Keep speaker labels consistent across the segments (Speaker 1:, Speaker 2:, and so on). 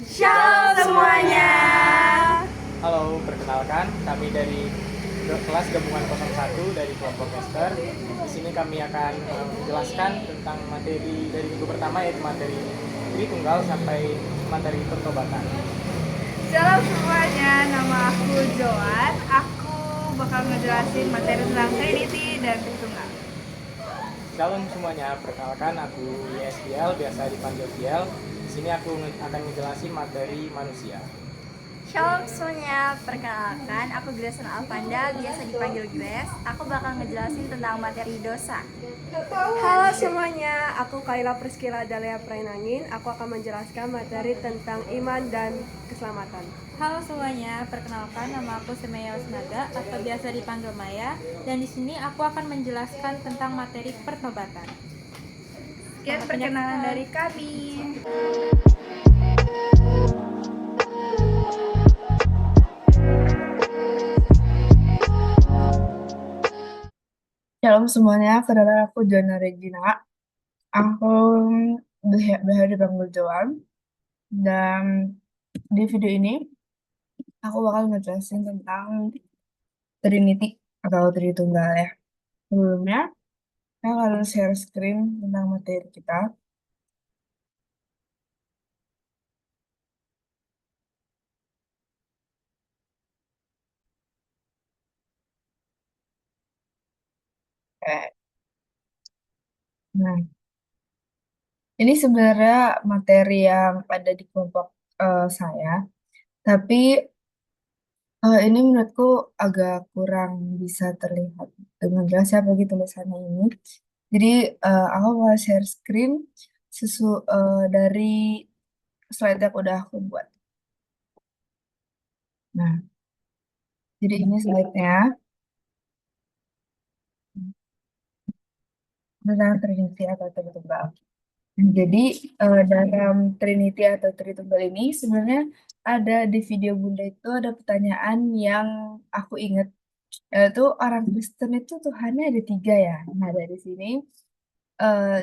Speaker 1: Shalom semuanya.
Speaker 2: Halo, perkenalkan kami dari kelas gabungan 01 dari kelompok Master. Di sini kami akan menjelaskan tentang materi dari minggu pertama, yaitu materi Tritunggal sampai materi pertobatan.
Speaker 1: Shalom semuanya, nama aku Joan. Aku bakal ngejelasin materi tentang Trinity dan Tritunggal.
Speaker 2: Shalom semuanya, perkenalkan aku YSBL, biasa dipanggil Biel. Di sini aku akan menjelaskan materi manusia.
Speaker 3: Shalom semuanya, perkenalkan aku Grayson Alvanda, biasa dipanggil Grace. Aku bakal ngejelasin tentang materi dosa.
Speaker 4: Halo semuanya, aku Kaila Priscila Dalia Prainangin. Aku akan menjelaskan materi tentang iman dan keselamatan.
Speaker 5: Halo semuanya, perkenalkan nama aku Semeya Usnaga atau biasa dipanggil Maya, dan di sini aku akan menjelaskan tentang materi pertobatan.
Speaker 1: Sekian perkenalan dari kami.
Speaker 6: Shalom semuanya, kenalkan aku Jona Regina. Aku biasa dipanggil Joan. Dan di video ini, aku bakal ngejelasin tentang Trinity atau Tritunggal ya. Sebelumnya, saya akan share screen tentang materi kita. Nah, ini sebenarnya materi yang ada di kelompok saya. Tapi ini menurutku agak kurang bisa terlihat dengan jelas ya bagi tulisannya ini. Jadi aku mau share screen dari slide yang udah aku buat. Nah, jadi ini slide-nya tentang Trinity atau Tritunggal. Jadi dalam Trinity atau Tritunggal ini sebenarnya ada di video Bunda itu ada pertanyaan yang aku ingat, yaitu orang Kristen itu Tuhannya ada tiga ya. Nah dari sini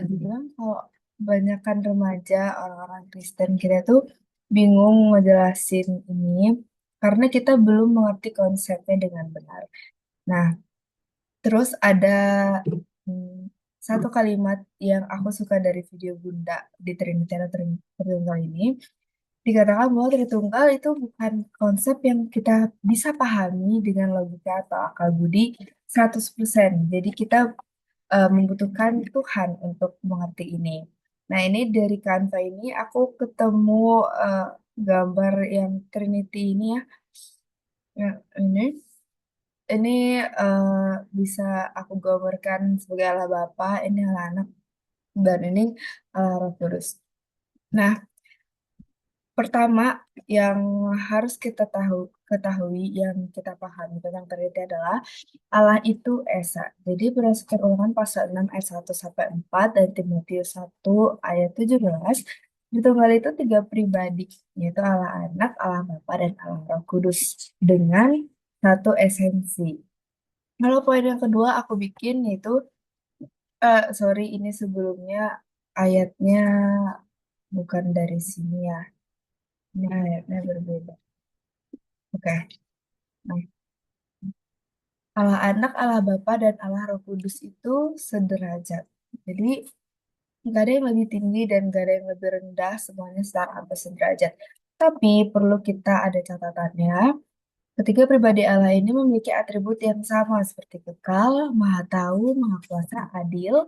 Speaker 6: dibilang kalau kebanyakan remaja orang-orang Kristen kita tuh bingung ngejelasin ini karena kita belum mengerti konsepnya dengan benar. Nah, terus ada hmm, satu kalimat yang aku suka dari video Bunda di Trinity atau Tritunggal ini. Dikatakan bahwa Tritunggal itu bukan konsep yang kita bisa pahami dengan logika atau akal budi 100%. Jadi kita membutuhkan Tuhan untuk mengerti ini. Nah, ini dari Canva ini aku ketemu eh, gambar yang Trinity ini ya. Yang ini bisa aku gambarkan sebagai Allah Bapa, ini Allah Anak, dan ini Roh Kudus. Nah, pertama yang harus kita ketahui, yang kita pahami tentang Trinity adalah Allah itu Esa. Jadi berdasarkan Ulangan pasal 6 ayat 1 sampai 4 dan Timotius 1 ayat 17, di Tunggal itu tiga pribadi, yaitu Allah Anak, Allah Bapa, dan Allah Roh Kudus dengan satu esensi. Kalau poin yang kedua aku bikin yaitu, sorry ini sebelumnya ayatnya bukan dari sini ya. Ini ayatnya berbeda. Oke. Nah, Allah Anak, Allah Bapa, dan Allah Roh Kudus itu sederajat. Jadi nggak ada yang lebih tinggi dan nggak ada yang lebih rendah, semuanya setara atau sederajat. Tapi perlu kita ada catatannya. Ketiga pribadi Allah ini memiliki atribut yang sama seperti kekal, maha tahu, maha kuasa, adil,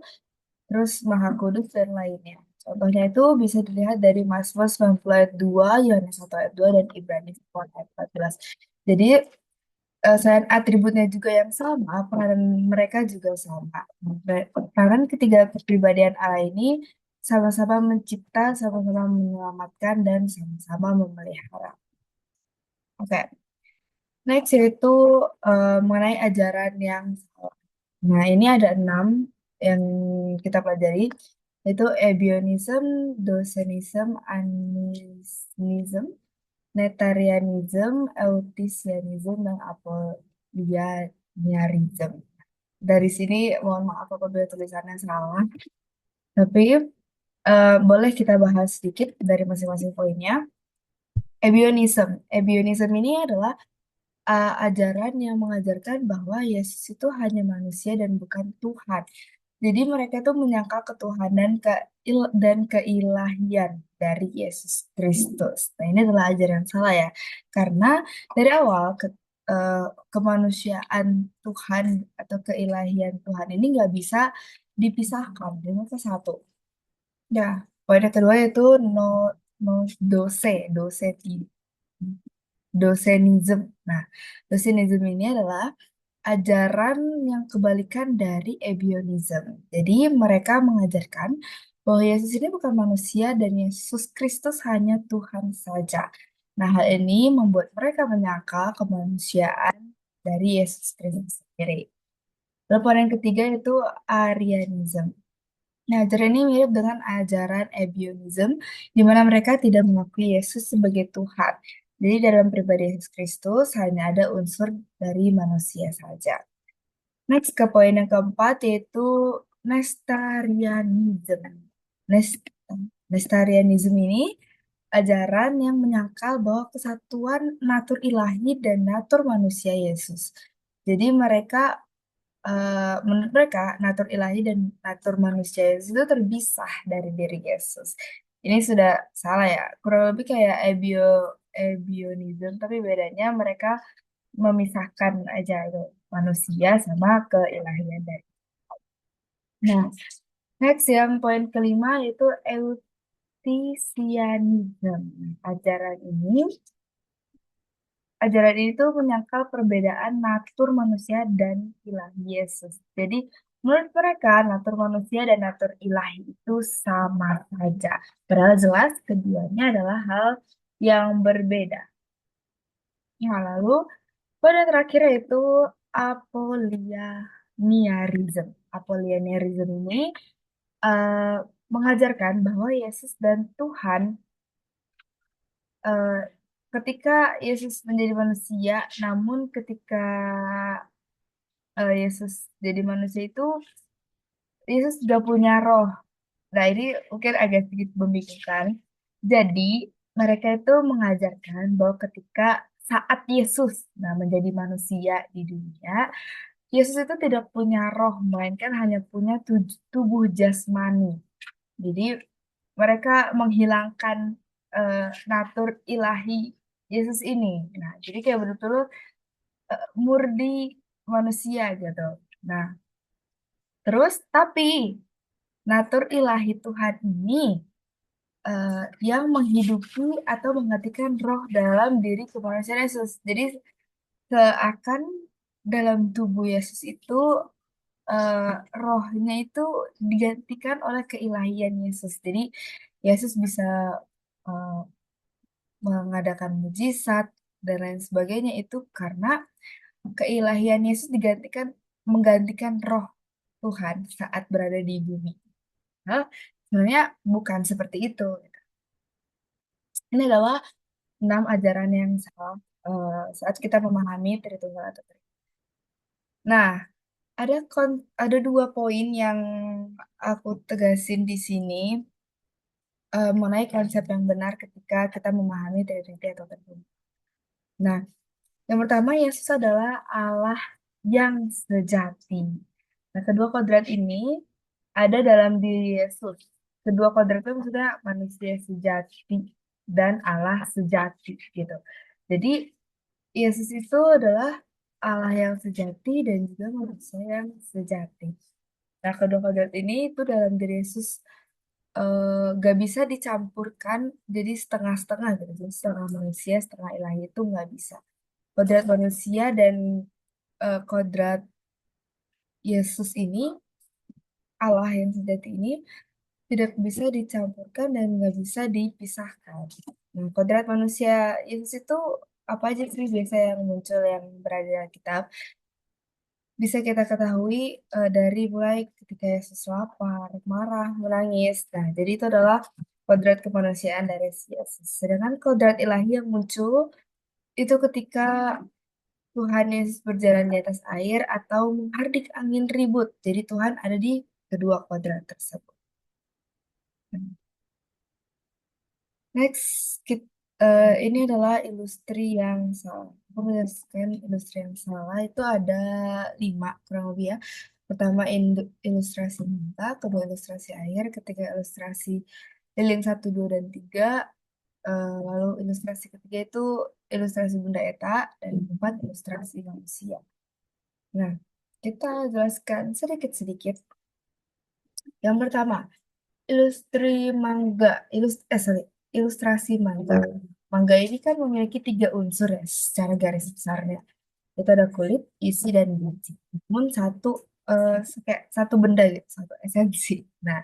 Speaker 6: terus maha kudus dan lainnya. Contohnya itu bisa dilihat dari Mazmur 90 ayat 2, Yohanes 1 ayat 2, dan Ibrani 10 ayat 14. Jadi selain atributnya juga yang sama, peranan mereka juga sama. Peranan ketiga kepribadian Allah ini sama-sama mencipta, sama-sama menyelamatkan, dan sama-sama memelihara. Oke, next yaitu mengenai ajaran yang salah. Nah, ini ada 6 yang kita pelajari, yaitu Ebionism, Docenism, Animism, Netarianism, Eutychianism, dan Apollinarism. Dari sini mohon maaf apabila tulisannya salah, tapi boleh kita bahas sedikit dari masing-masing poinnya. Ebionism. Ebionism ini adalah ajaran yang mengajarkan bahwa Yesus itu hanya manusia dan bukan Tuhan. Jadi mereka itu menyangkal ketuhanan dan keilahian dari Yesus Kristus. Nah, ini adalah ajaran yang salah ya. Karena dari awal eh, kemanusiaan Tuhan atau keilahian Tuhan ini nggak bisa dipisahkan. Ini itu satu. Nah, poin yang kedua yaitu no, no doseti. Docenism. Nah, docenism ini adalah ajaran yang kebalikan dari Ebionism. Jadi mereka mengajarkan bahwa Yesus ini bukan manusia dan Yesus Kristus hanya Tuhan saja. Nah, hal ini membuat mereka menyangkal kemanusiaan dari Yesus Kristus sendiri. Lalu poin yang ketiga yaitu Arianism. Nah, ajaran ini mirip dengan ajaran Ebionism, di mana mereka tidak mengakui Yesus sebagai Tuhan. Jadi dalam pribadi Yesus Kristus hanya ada unsur dari manusia saja. Next ke poin yang keempat yaitu Nestorianism. Nes- Nestorianism ini ajaran yang menyangkal bahwa kesatuan natur ilahi dan natur manusia Yesus. Jadi menurut mereka natur ilahi dan natur manusia Yesus itu terpisah dari diri Yesus. Ini sudah salah ya. Kurang lebih kayak Ebionism, tapi bedanya mereka memisahkan aja itu manusia sama keilahian dari. Nah, next yang poin kelima yaitu Eutysianism. Ajaran ini Ajaran ini tuh menyangkal perbedaan natur manusia dan ilahi Yesus. Jadi, menurut mereka, natur manusia dan natur ilahi itu sama saja. Padahal jelas keduanya adalah hal yang berbeda. Nah, lalu pada terakhir yaitu Apollinarism. Apollinarism ini eh, mengajarkan bahwa Yesus dan Tuhan eh, ketika Yesus menjadi manusia, namun ketika Yesus jadi manusia itu, Yesus juga punya roh. Nah, ini mungkin agak sedikit membingungkan. Jadi, mereka itu mengajarkan bahwa ketika saat Yesus menjadi manusia di dunia, Yesus itu tidak punya roh, melainkan hanya punya tubuh jasmani. Jadi, mereka menghilangkan natur ilahi Yesus ini. Nah, jadi kayak betul-betul murni manusia gitu. Nah, terus tapi natur ilahi Tuhan ini yang menghidupi atau menggantikan roh dalam diri kemanusiaan Yesus. Jadi seakan dalam tubuh Yesus itu eh, rohnya itu digantikan oleh keilahian Yesus. Jadi Yesus bisa eh, mengadakan mujizat dan lain sebagainya itu karena keilahian Yesus menggantikan roh Tuhan saat berada di bumi. Nah, sebenarnya bukan seperti itu. Ini adalah 6 ajaran yang salah saat kita memahami Tritunggal atau Trinity. Nah, ada 2 poin yang aku tegasin di sini mengenai konsep yang benar ketika kita memahami Trinity atau Tritunggal. Nah, yang pertama, Yesus adalah Allah yang sejati. Nah, kedua kodrat ini ada dalam diri Yesus. Kedua kodrat itu maksudnya manusia sejati dan Allah sejati gitu. Jadi, Yesus itu adalah Allah yang sejati dan juga manusia yang sejati. Nah, kedua kodrat ini itu dalam diri Yesus gak bisa dicampurkan jadi setengah-setengah gitu. Jadi setengah manusia, setengah ilahi itu nggak bisa. Kodrat manusia dan kodrat Yesus ini, Allah yang sejati ini, tidak bisa dicampurkan dan nggak bisa dipisahkan. Nah, kodrat manusia Yesus itu apa aja sih biasa yang muncul yang berada dalam kitab? Bisa kita ketahui dari mulai ketika Yesus lapar, marah, menangis. Nah, jadi itu adalah kodrat kemanusiaan dari Yesus. Sedangkan kodrat ilahi yang muncul itu ketika Tuhan Yesus berjalan di atas air atau menghardik angin ribut. Jadi Tuhan ada di kedua kodrat tersebut. Next, Ini adalah ilustri yang salah. Aku menjelaskan ilustri yang salah itu ada 5 kurang lebih ya. Pertama ilustrasi mata, kedua ilustrasi air, ketiga ilustrasi lilin 1, 2, dan 3, lalu ilustrasi ketiga itu ilustrasi Bunda Eta, dan keempat ilustrasi manusia. Nah, kita jelaskan sedikit-sedikit. Yang pertama, Ilustri mangga, ilustrasi mangga. Mangga ini kan memiliki 3 unsur ya, secara garis besarnya. Itu ada kulit, isi, dan biji. Namun kayak satu benda gitu, satu esensi. Nah,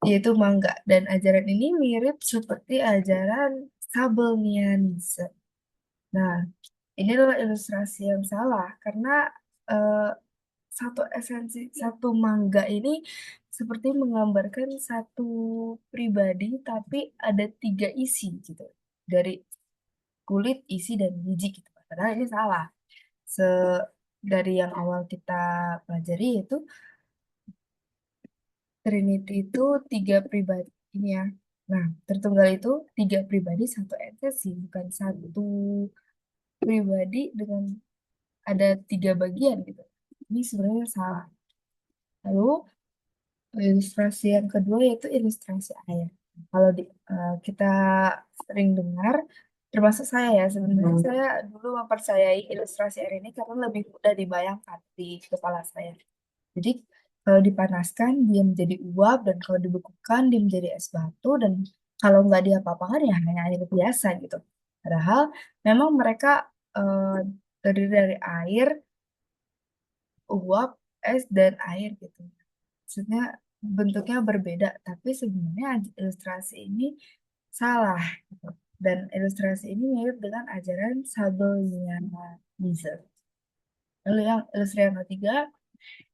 Speaker 6: yaitu mangga. Dan ajaran ini mirip seperti ajaran Sabelnianisme. Nah, ini adalah ilustrasi yang salah karena eh, satu mangga ini seperti menggambarkan satu pribadi tapi ada 3 isi gitu, dari kulit, isi, dan biji gitu. Padahal ini salah. Se dari yang awal kita pelajari yaitu Trinity itu 3 pribadi ini ya. Nah, Tritunggal itu 3 pribadi satu esensi, bukan satu pribadi dengan ada 3 bagian gitu. Ini sebenarnya salah. Lalu ilustrasi yang kedua yaitu ilustrasi air. Kalau kita sering dengar, termasuk saya ya, sebenarnya saya dulu mempercayai ilustrasi air ini karena lebih mudah dibayangkan di kepala saya. Jadi kalau dipanaskan dia menjadi uap, dan kalau dibekukan dia menjadi es batu, dan kalau nggak diapa-apakan ya hanya air biasa gitu. Padahal memang mereka eh, terdiri dari air, uap, es, dan air gitu. Maksudnya bentuknya berbeda, tapi sebenarnya ilustrasi ini salah gitu. Dan ilustrasi ini mirip dengan ajaran Sabellianisme. Lalu yang ilustrasi yang ketiga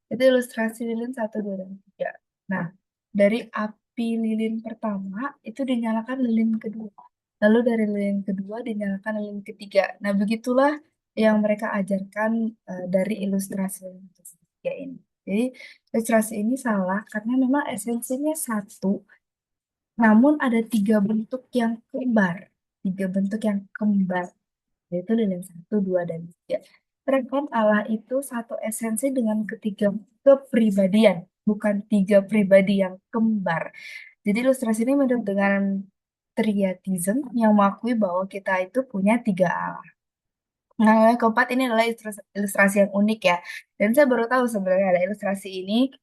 Speaker 6: itu ilustrasi lilin 1, 2, dan 3. Nah, dari api lilin pertama itu dinyalakan lilin kedua. Lalu dari lilin kedua dinyalakan lilin ketiga. Nah, begitulah yang mereka ajarkan dari ilustrasi lilin ketiga ini. Jadi, ilustrasi ini salah karena memang esensinya satu, namun ada 3 bentuk yang kembar. 3 bentuk yang kembar, yaitu lilin 1, 2, dan 3. Sedangkan Allah itu satu esensi dengan ketiga kepribadian, bukan 3 pribadi yang kembar. Jadi ilustrasi ini mirip dengan triatism yang mengakui bahwa kita itu punya 3 Allah. Nah, yang keempat ini adalah ilustrasi yang unik ya. Dan saya baru tahu sebenarnya ada ilustrasi ini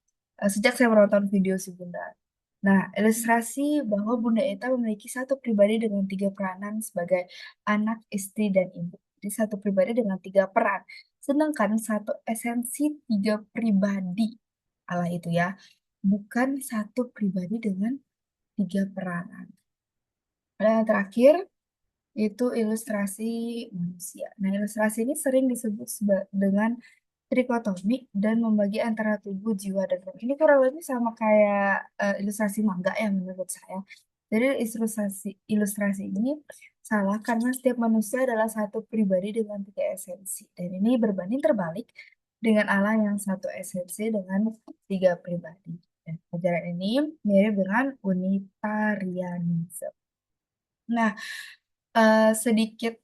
Speaker 6: sejak saya menonton video si Bunda. Nah, ilustrasi bahwa Bunda Eta memiliki satu pribadi dengan 3 peranan sebagai anak, istri, dan ibu. Jadi satu pribadi dengan 3 peran. Sedangkan satu esensi 3 pribadi Allah itu ya, bukan satu pribadi dengan 3 peranan. Dan yang terakhir itu ilustrasi manusia. Nah, ilustrasi ini sering disebut dengan trikotomi dan membagi antara tubuh, jiwa, dan roh. Ini kurang lebih sama kayak ilustrasi mangga ya menurut saya. Jadi ilustrasi ini salah karena setiap manusia adalah satu pribadi dengan 3 esensi. Dan ini berbanding terbalik dengan Allah yang satu esensi dengan 3 pribadi. Dan ajaran ini mirip dengan Unitarianisme. Nah, sedikit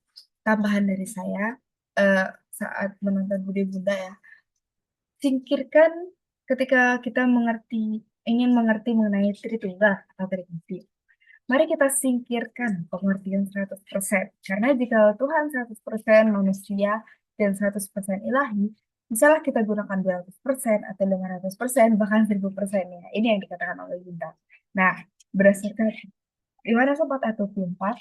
Speaker 6: tambahan dari saya eh, saat menonton Budi Bunda ya. Singkirkan ketika kita ingin mengerti mengenai Tritunggal atau Trinity. Mari kita singkirkan pengertian 100%. Karena jika Tuhan 100% manusia dan 100% ilahi, misalnya kita gunakan 200% atau 500%, bahkan 1000% ya. Ini yang dikatakan oleh Bunda. Nah, berdasarkan Yohanes 4:24,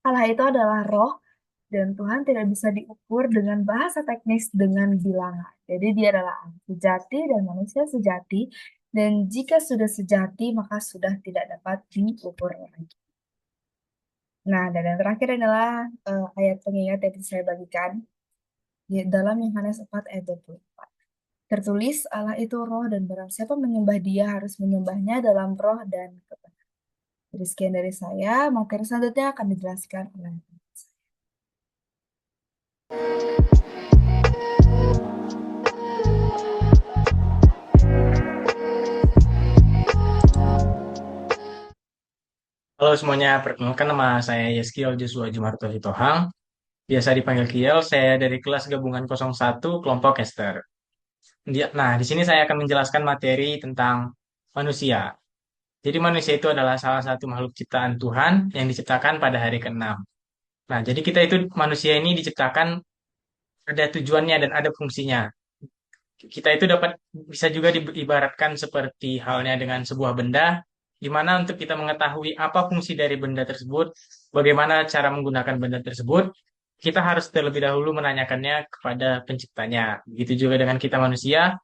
Speaker 6: Allah itu adalah roh, dan Tuhan tidak bisa diukur dengan bahasa teknis dengan bilangan. Jadi dia adalah Allah sejati dan manusia sejati, dan jika sudah sejati maka sudah tidak dapat diukur lagi. Nah, dan yang terakhir adalah ayat pengingat yang saya bagikan di dalam Yohanes 4:24. Tertulis, Allah itu roh, dan barang siapa menyembah dia harus menyembahnya dalam roh dan kebenaran. Jadi sekian dari saya, materi selanjutnya akan dijelaskan oleh
Speaker 2: Halo semuanya, perkenalkan nama saya Yeskiel Joshua Jumarto Hitohang. Biasa dipanggil Kiel, saya dari kelas gabungan 01 kelompok Kester. Nah, di sini saya akan menjelaskan materi tentang manusia. Jadi manusia itu adalah salah satu makhluk ciptaan Tuhan yang diciptakan pada hari ke-6. Nah, jadi kita itu manusia ini diciptakan ada tujuannya dan ada fungsinya. Kita itu bisa juga diibaratkan seperti halnya dengan sebuah benda, di mana untuk kita mengetahui apa fungsi dari benda tersebut, bagaimana cara menggunakan benda tersebut, kita harus terlebih dahulu menanyakannya kepada penciptanya. Begitu juga dengan kita manusia,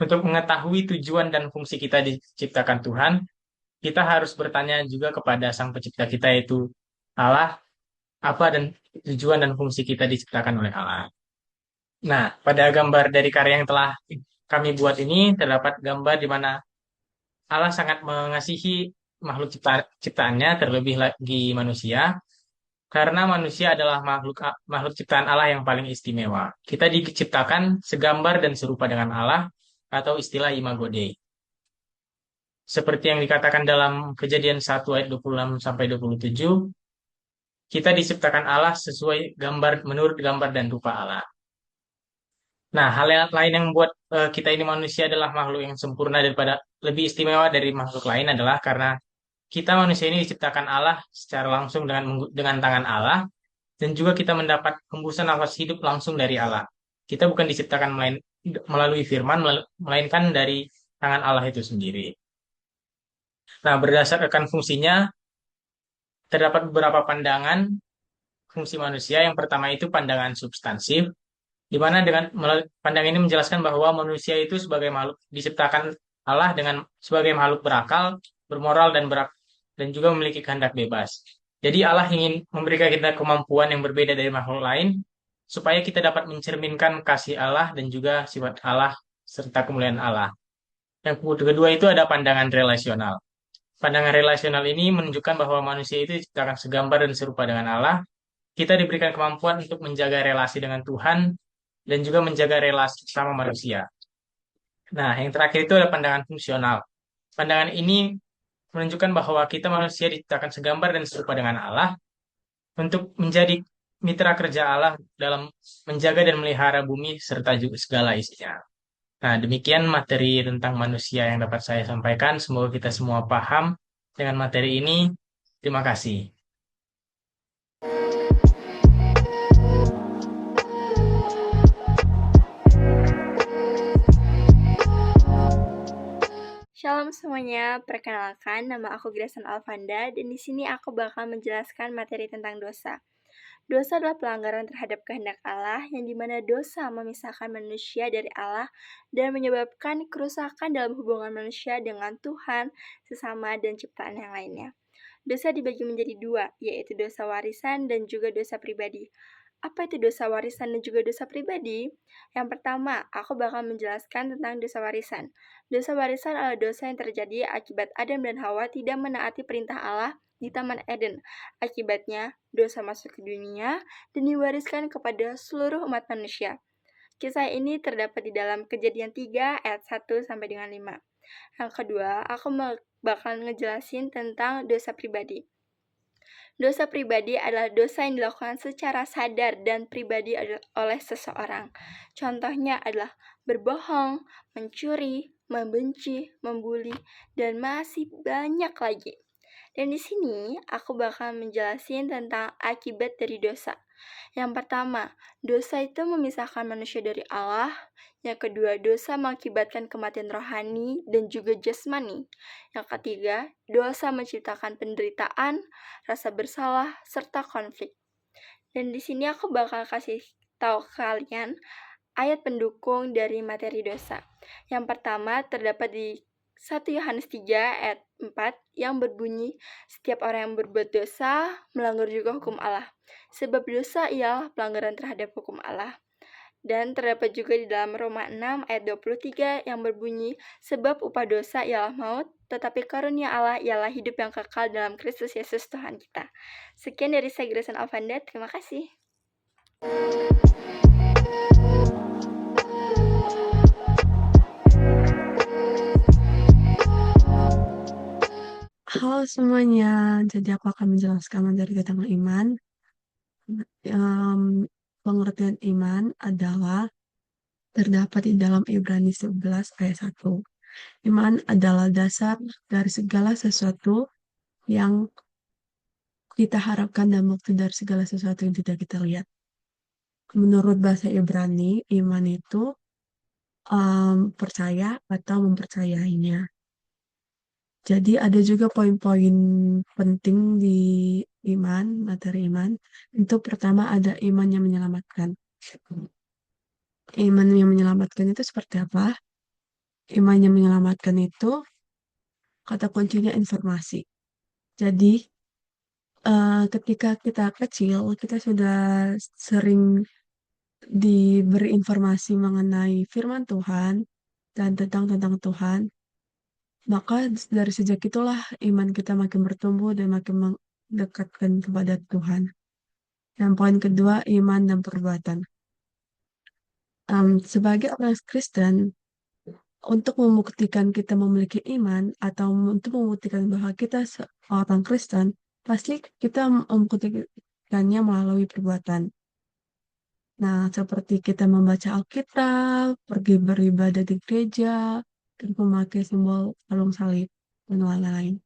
Speaker 2: untuk mengetahui tujuan dan fungsi kita diciptakan Tuhan, kita harus bertanya juga kepada Sang Pencipta kita, yaitu Allah, apa dan tujuan dan fungsi kita diciptakan oleh Allah. Nah, pada gambar dari karya yang telah kami buat ini terdapat gambar di mana Allah sangat mengasihi makhluk ciptaannya, terlebih lagi manusia, karena manusia adalah makhluk ciptaan Allah yang paling istimewa. Kita diciptakan segambar dan serupa dengan Allah, atau istilah Imago Dei. Seperti yang dikatakan dalam Kejadian 1 ayat 26 sampai 27, kita diciptakan Allah sesuai gambar menurut gambar dan rupa Allah. Nah, hal yang lain yang membuat kita ini manusia adalah makhluk yang sempurna daripada lebih istimewa dari makhluk lain adalah karena kita manusia ini diciptakan Allah secara langsung dengan tangan Allah, dan juga kita mendapat hembusan nafas hidup langsung dari Allah. Kita bukan diciptakan melalui firman, melainkan dari tangan Allah itu sendiri. Nah, berdasarkan fungsinya, terdapat beberapa pandangan fungsi manusia. Yang pertama itu pandangan substansif, di mana dengan pandangan ini menjelaskan bahwa manusia itu sebagai makhluk diciptakan Allah dengan sebagai makhluk berakal, bermoral dan juga memiliki kehendak bebas. Jadi Allah ingin memberikan kita kemampuan yang berbeda dari makhluk lain supaya kita dapat mencerminkan kasih Allah dan juga sifat Allah serta kemuliaan Allah. Yang kedua itu ada pandangan relasional. Pandangan relasional ini menunjukkan bahwa manusia itu diciptakan segambar dan serupa dengan Allah. Kita diberikan kemampuan untuk menjaga relasi dengan Tuhan dan juga menjaga relasi sama manusia. Nah, yang terakhir itu ada pandangan fungsional. Pandangan ini menunjukkan bahwa kita manusia diciptakan segambar dan serupa dengan Allah untuk menjadi mitra kerja Allah dalam menjaga dan melihara bumi serta juga segala isinya. Nah, demikian materi tentang manusia yang dapat saya sampaikan. Semoga kita semua paham dengan materi ini. Terima kasih.
Speaker 3: Shalom semuanya, perkenalkan nama aku Grayson Alfanda dan di sini aku bakal menjelaskan materi tentang dosa. Dosa adalah pelanggaran terhadap kehendak Allah yang dimana dosa memisahkan manusia dari Allah dan menyebabkan kerusakan dalam hubungan manusia dengan Tuhan, sesama, dan ciptaan yang lainnya. Dosa dibagi menjadi dua, yaitu dosa warisan dan juga dosa pribadi. Apa itu dosa warisan dan juga dosa pribadi? Yang pertama, aku bakal menjelaskan tentang dosa warisan. Dosa warisan adalah dosa yang terjadi akibat Adam dan Hawa tidak menaati perintah Allah di Taman Eden. Akibatnya, dosa masuk ke dunia dan diwariskan kepada seluruh umat manusia. Kisah ini terdapat di dalam Kejadian 3 ayat 1 sampai dengan 5. Yang kedua, aku bakal ngejelasin tentang dosa pribadi. Dosa pribadi adalah dosa yang dilakukan secara sadar dan pribadi oleh seseorang. Contohnya adalah berbohong, mencuri, membenci, membuli, dan masih banyak lagi. Dan di sini aku bakal menjelasin tentang akibat dari dosa. Yang pertama, dosa itu memisahkan manusia dari Allah. Yang kedua, dosa mengakibatkan kematian rohani dan juga jasmani. Yang ketiga, dosa menciptakan penderitaan, rasa bersalah, serta konflik. Dan di sini aku bakal kasih tahu kalian ayat pendukung dari materi dosa. Yang pertama terdapat di 1 Yohanes 3 ayat 4 yang berbunyi, setiap orang yang berbuat dosa melanggar juga hukum Allah. Sebab dosa ialah pelanggaran terhadap hukum Allah. Dan terdapat juga di dalam Roma 6 ayat 23 yang berbunyi, sebab upah dosa ialah maut, tetapi karunia Allah ialah hidup yang kekal dalam Kristus Yesus Tuhan kita. Sekian dari saya Grayson Alfanda, terima kasih.
Speaker 7: Halo semuanya, jadi aku akan menjelaskan materi tentang iman. Em, Pengertian iman adalah terdapat di dalam Ibrani 11 ayat 1. Iman adalah dasar dari segala sesuatu yang kita harapkan dan bukti dari segala sesuatu yang tidak kita lihat. Menurut bahasa Ibrani, iman itu percaya atau mempercayainya. Jadi ada juga poin-poin penting di iman, materi iman. Itu pertama ada iman yang menyelamatkan. Iman yang menyelamatkan itu seperti apa? Iman yang menyelamatkan itu kata kuncinya informasi. Jadi ketika kita kecil, kita sudah sering diberi informasi mengenai firman Tuhan dan tentang Tuhan. Maka dari sejak itulah iman kita makin bertumbuh dan makin mendekatkan kepada Tuhan. Dan poin kedua, iman dan perbuatan. Sebagai orang Kristen, untuk membuktikan kita memiliki iman atau untuk membuktikan bahwa kita seorang Kristen, pasti kita membuktikannya melalui perbuatan. Nah, seperti kita membaca Alkitab, pergi beribadah di gereja, dan memakai simbol kalung salib, dan lain-lain.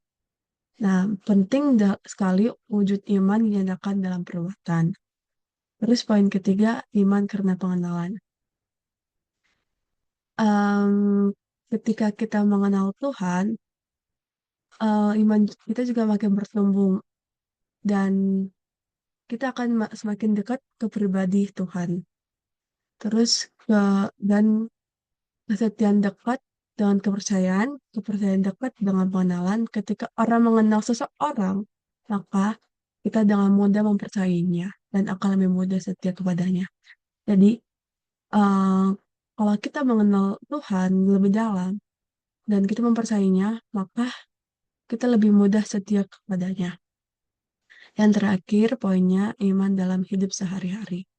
Speaker 7: Nah, penting sekali wujud iman dinyatakan dalam perbuatan. Terus poin ketiga, iman karena pengenalan. Em, Ketika kita mengenal Tuhan, iman kita juga makin bertumbuh dan kita akan semakin dekat ke pribadi Tuhan. Terus dan kesetiaan dekat dengan kepercayaan, kepercayaan dekat dengan pengenalan. Ketika orang mengenal seseorang, maka kita dengan mudah mempercayainya dan akan lebih mudah setia kepadanya. Jadi, eh, kalau kita mengenal Tuhan lebih dalam dan kita mempercayainya, maka kita lebih mudah setia kepadanya. Yang terakhir, poinnya iman dalam hidup sehari-hari.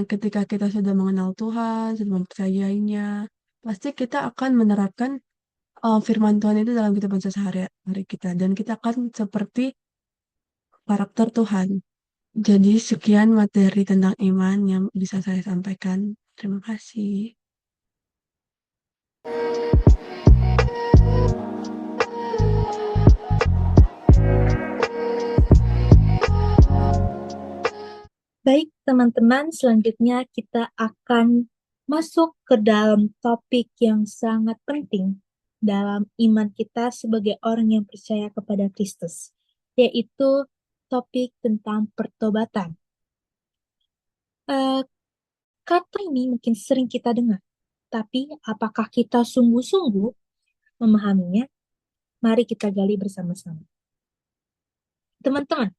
Speaker 7: Ketika kita sudah mengenal Tuhan, sudah mempercayainya, pasti kita akan menerapkan firman Tuhan itu dalam kehidupan sehari-hari kita. Dan kita akan seperti karakter Tuhan. Jadi sekian materi tentang iman yang bisa saya sampaikan. Terima kasih.
Speaker 8: Baik, teman-teman, selanjutnya kita akan masuk ke dalam topik yang sangat penting dalam iman kita sebagai orang yang percaya kepada Kristus, yaitu topik tentang pertobatan. Kata ini mungkin sering kita dengar, tapi apakah kita sungguh-sungguh memahaminya? Mari kita gali bersama-sama. Teman-teman,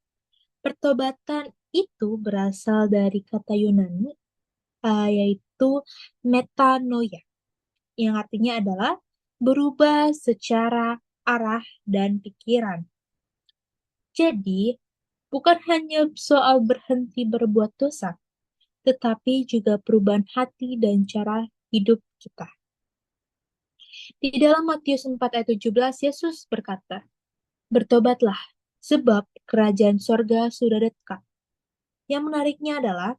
Speaker 8: pertobatan itu berasal dari kata Yunani, yaitu metanoia, yang artinya adalah berubah secara arah dan pikiran. Jadi, bukan hanya soal berhenti berbuat dosa, tetapi juga perubahan hati dan cara hidup kita. Di dalam Matius 4 ayat 17, Yesus berkata, "Bertobatlah, sebab kerajaan sorga sudah dekat." Yang menariknya adalah,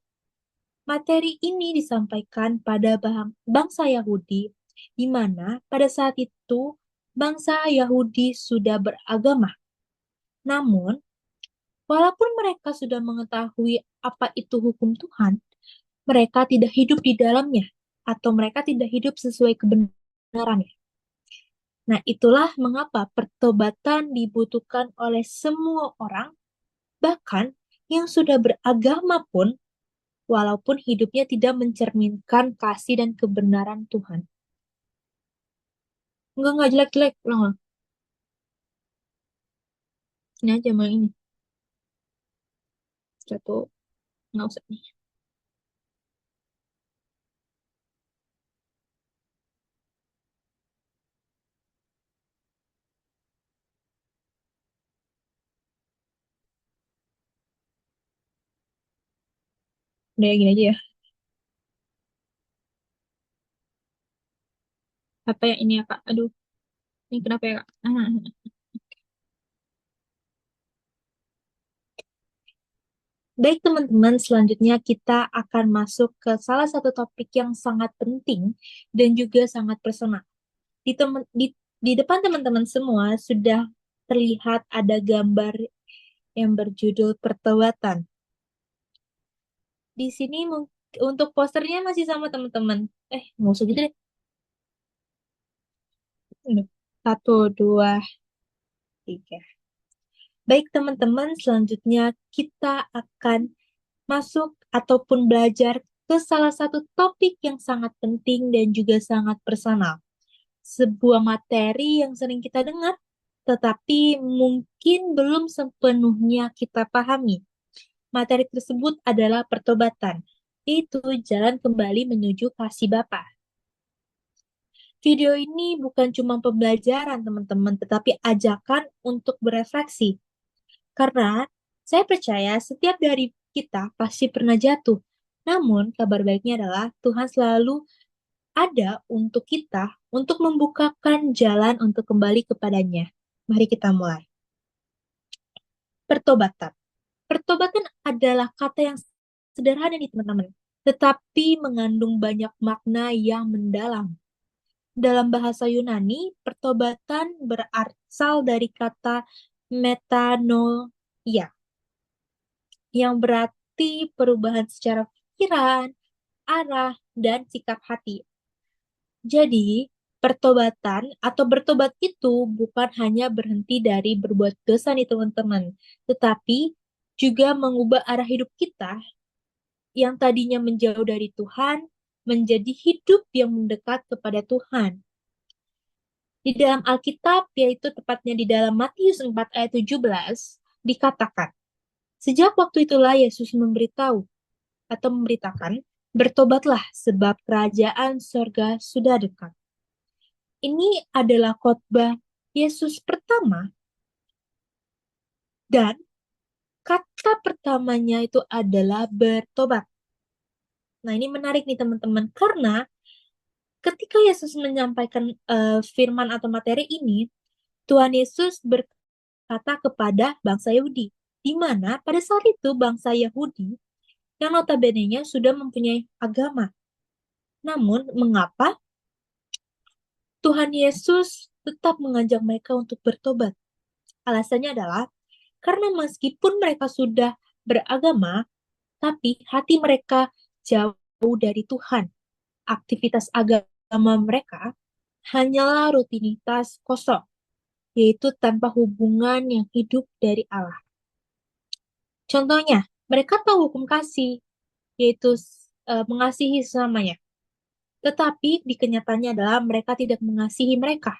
Speaker 8: materi ini disampaikan pada bangsa Yahudi, di mana pada saat itu bangsa Yahudi sudah beragama. Namun, walaupun mereka sudah mengetahui apa itu hukum Tuhan, mereka tidak hidup di dalamnya, atau mereka tidak hidup sesuai kebenarannya. Nah, itulah mengapa pertobatan dibutuhkan oleh semua orang, bahkan yang sudah beragama pun, walaupun hidupnya tidak mencerminkan kasih dan kebenaran Tuhan. Enggak jelek-jelek, ulang. Ini aja mau ini. Satu, nggak usah nih. Udah gini aja ya. Apa ya ini ya, Kak? Aduh, ini kenapa ya, Kak? Baik teman-teman, selanjutnya kita akan masuk ke salah satu topik yang sangat penting dan juga sangat personal. Di depan teman-teman semua sudah terlihat ada gambar yang berjudul pertobatan. Di sini untuk posternya masih sama teman-teman. Nggak usah gitu deh. Satu, dua, tiga. Baik teman-teman, selanjutnya kita akan masuk ataupun belajar ke salah satu topik yang sangat penting dan juga sangat personal. Sebuah materi yang sering kita dengar, tetapi mungkin belum sepenuhnya kita pahami. Materi tersebut adalah pertobatan, yaitu jalan kembali menuju kasih Bapa. Video ini bukan cuma pembelajaran teman-teman, tetapi ajakan untuk berefleksi. Karena saya percaya setiap dari kita pasti pernah jatuh. Namun kabar baiknya adalah Tuhan selalu ada untuk kita, untuk membukakan jalan untuk kembali kepadanya. Mari kita mulai. Pertobatan. Pertobatan adalah kata yang sederhana nih teman-teman, tetapi mengandung banyak makna yang mendalam. Dalam bahasa Yunani, pertobatan berasal dari kata metanoia, yang berarti perubahan secara pikiran, arah, dan sikap hati. Jadi, pertobatan atau bertobat itu bukan hanya berhenti dari berbuat dosa nih teman-teman, tetapi juga mengubah arah hidup kita yang tadinya menjauh dari Tuhan menjadi hidup yang mendekat kepada Tuhan. Di dalam Alkitab, yaitu tepatnya di dalam Matius 4 ayat 17, dikatakan, sejak waktu itulah Yesus memberitakan, bertobatlah sebab kerajaan sorga sudah dekat. Ini adalah khotbah Yesus pertama, dan kata pertamanya itu adalah bertobat. Nah, ini menarik nih teman-teman, karena ketika Yesus menyampaikan firman atau materi ini, Tuhan Yesus berkata kepada bangsa Yahudi, di mana pada saat itu bangsa Yahudi yang notabene-nya sudah mempunyai agama. Namun, mengapa Tuhan Yesus tetap mengajak mereka untuk bertobat? Alasannya adalah karena meskipun mereka sudah beragama, tapi hati mereka jauh dari Tuhan. Aktivitas agama mereka hanyalah rutinitas kosong, yaitu tanpa hubungan yang hidup dari Allah. Contohnya, mereka tahu hukum kasih, yaitu mengasihi sesamanya. Tetapi di kenyataannya adalah mereka tidak mengasihi mereka.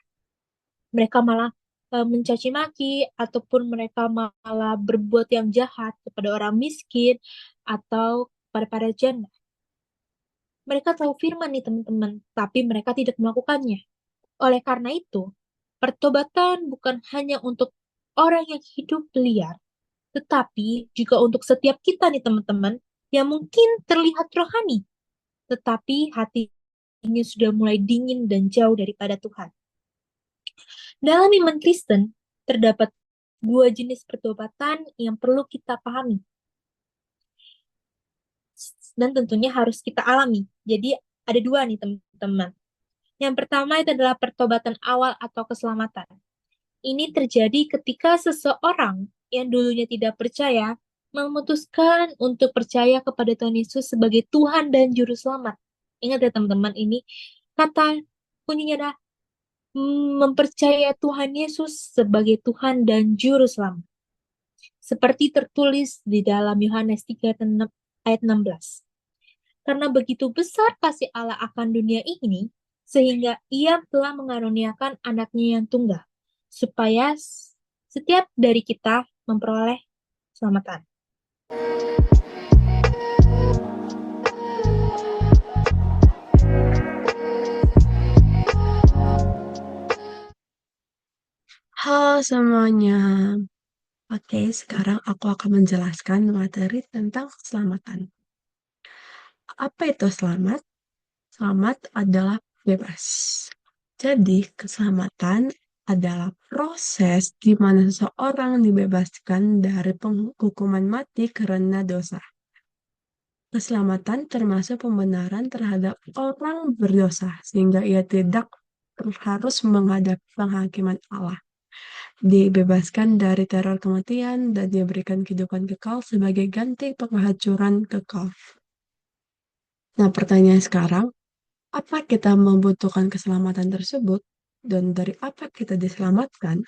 Speaker 8: Mereka malah mencaci maki ataupun mereka malah berbuat yang jahat kepada orang miskin atau kepada para janda. Mereka tahu firman nih teman-teman, tapi mereka tidak melakukannya. Oleh karena itu, pertobatan bukan hanya untuk orang yang hidup liar, tetapi juga untuk setiap kita nih teman-teman yang mungkin terlihat rohani, tetapi hati ini sudah mulai dingin dan jauh daripada Tuhan. Dalam iman Kristen, terdapat dua jenis pertobatan yang perlu kita pahami. Dan tentunya harus kita alami. Jadi ada dua nih teman-teman. Yang pertama itu adalah pertobatan awal atau keselamatan. Ini terjadi ketika seseorang yang dulunya tidak percaya memutuskan untuk percaya kepada Tuhan Yesus sebagai Tuhan dan Juru Selamat. Ingat ya teman-teman, ini kata kuncinya adalah mempercayai Tuhan Yesus sebagai Tuhan dan Juru Selamat. Seperti tertulis di dalam Yohanes 3 ayat 16. Karena begitu besar kasih Allah akan dunia ini, sehingga Ia telah mengaruniakan anaknya yang tunggal, supaya setiap dari kita memperoleh keselamatan.
Speaker 7: Halo semuanya. Oke, sekarang aku akan menjelaskan materi tentang keselamatan. Apa itu selamat? Selamat adalah bebas. Jadi, keselamatan adalah proses di mana seseorang dibebaskan dari hukuman mati karena dosa. Keselamatan termasuk pembenaran terhadap orang berdosa, sehingga ia tidak harus menghadapi penghakiman Allah. Dibebaskan dari teror kematian dan diberikan kehidupan kekal sebagai ganti penghancuran kekal. Nah, pertanyaan sekarang, apa kita membutuhkan keselamatan tersebut? Dan dari apa kita diselamatkan?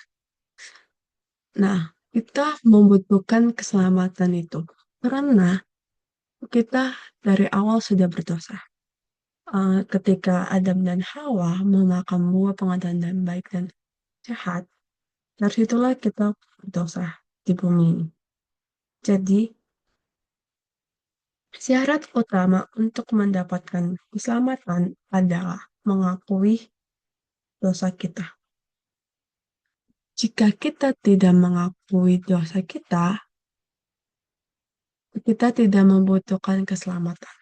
Speaker 7: Nah, kita membutuhkan keselamatan itu karena kita dari awal sudah berdosa. Ketika Adam dan Hawa memakan buah pengetahuan dan baik dan jahat, dari situlah kita berdosa di bumi ini. Jadi, syarat utama untuk mendapatkan keselamatan adalah mengakui dosa kita. Jika kita tidak mengakui dosa kita tidak membutuhkan keselamatan.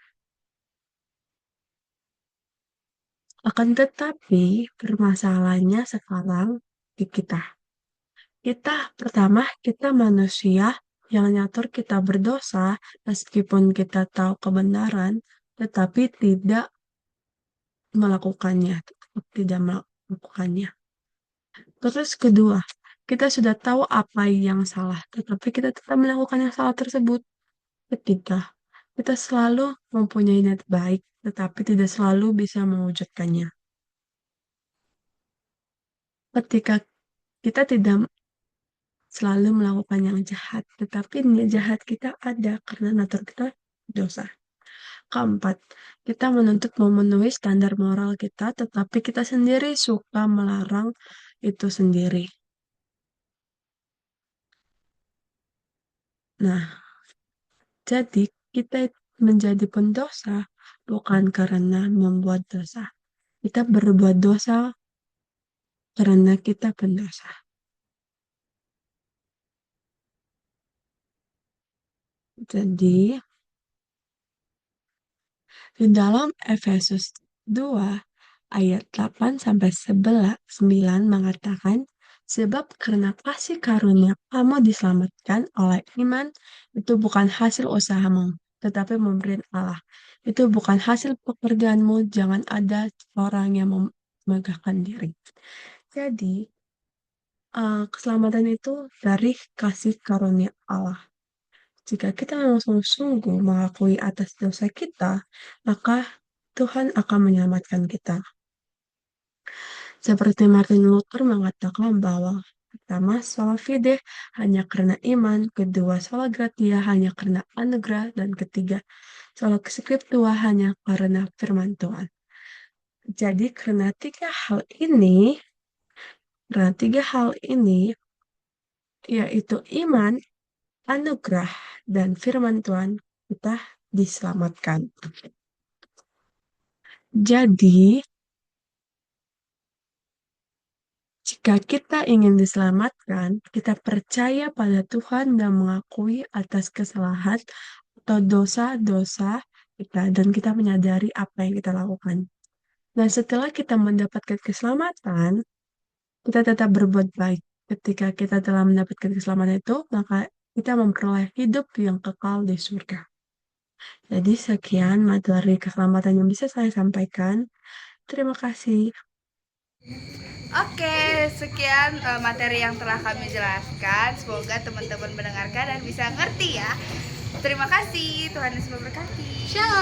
Speaker 7: Akan tetapi, permasalahannya sekarang di kita. Kita manusia yang nyatur kita berdosa, meskipun kita tahu kebenaran, tetapi tidak melakukannya. Terus kedua, kita sudah tahu apa yang salah, tetapi kita tetap melakukan yang salah tersebut. Ketiga, kita selalu mempunyai niat baik, tetapi tidak selalu bisa mewujudkannya. Ketika kita tidak selalu melakukan yang jahat, tetapi niat jahat kita ada karena natur kita dosa. Keempat, kita menuntut memenuhi standar moral kita, tetapi kita sendiri suka melarang itu sendiri. Nah, jadi kita menjadi pendosa bukan karena membuat dosa. Kita berbuat dosa karena kita pendosa. Jadi, di dalam Efesus 2 ayat 8-9 mengatakan, sebab karena kasih karunia kamu diselamatkan oleh iman, itu bukan hasil usahamu, tetapi pemberian Allah. Itu bukan hasil pekerjaanmu, jangan ada orang yang memegahkan diri. Jadi, keselamatan itu dari kasih karunia Allah. Jika kita langsung sungguh mengakui atas dosa kita, maka Tuhan akan menyelamatkan kita. Seperti Martin Luther mengatakan bahwa pertama, sola fide hanya karena iman, kedua, sola gratia hanya karena anugerah, dan ketiga, sola scriptura hanya karena firman Tuhan. Jadi karena tiga hal ini, yaitu iman, anugerah, dan firman Tuhan, kita diselamatkan. Jadi, jika kita ingin diselamatkan, kita percaya pada Tuhan dan mengakui atas kesalahan atau dosa-dosa kita, dan kita menyadari apa yang kita lakukan. Dan setelah kita mendapatkan keselamatan, kita tetap berbuat baik. Ketika kita telah mendapatkan keselamatan itu, maka kita memperoleh hidup yang kekal di surga. Jadi sekian materi keselamatan yang bisa saya sampaikan. Terima kasih.
Speaker 1: Oke, sekian materi yang telah kami jelaskan. Semoga teman-teman mendengarkan dan bisa ngerti ya. Terima kasih, Tuhan Yesus memberkati.
Speaker 5: Shalom.